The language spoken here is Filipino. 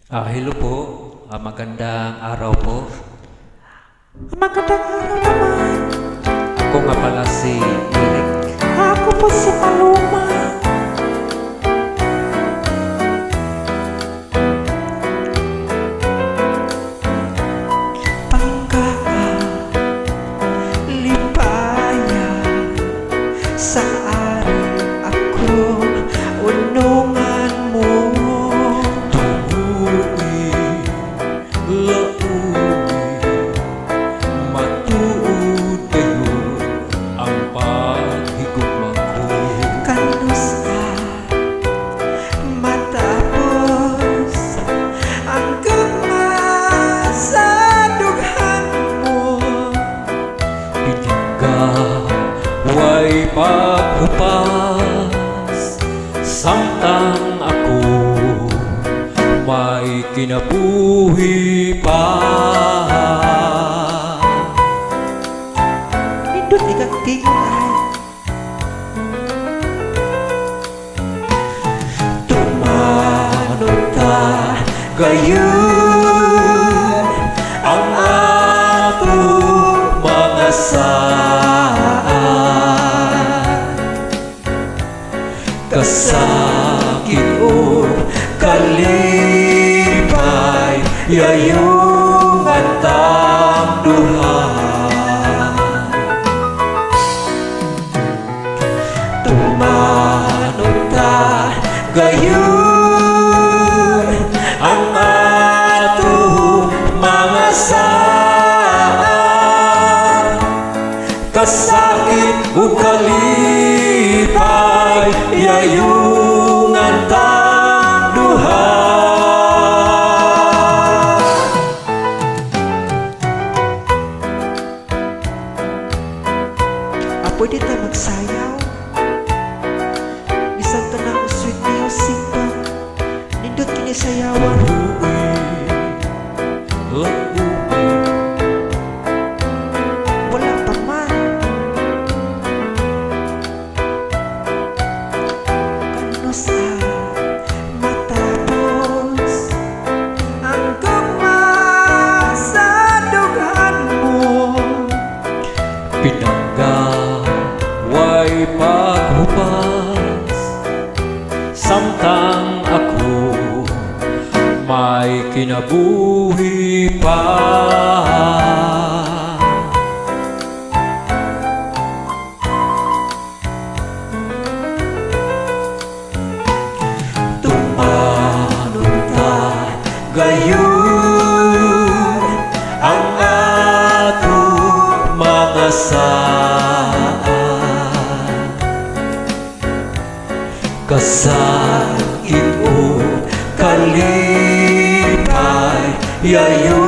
Hello po. Magandang araw po. Magandang araw naman. Ako nga pala si Eric. Ako po si Paloma. Panggaan, lipaya, sa ari ako, unungan mo. Tuwi, laumi, matuod kayo ang paghigugma ko. Kanusta matapos ang kamasadughan mo. Pinangga, way paghupas, samtang ako may kinabuhi pa. Nindot ikang tingay. Tumanong ta gayon Ang atong mga saan, kasakit o kalipay, yayong atang duha. tumanong ta Gayon ang atong mga saan, kasakit o kalipay, yayong atang duha. pwede tayo magsayaw. Bisan to na ang sweet music pa. Nindot kinisayawan. Wala pa man. Kanusta matapos ang kamasadughan mo. Pinangga, way paghupas, samtang ako may kinabuhi pa. Tumanong ta gayon ang atong mga saan, kasakit o kalipay, yayo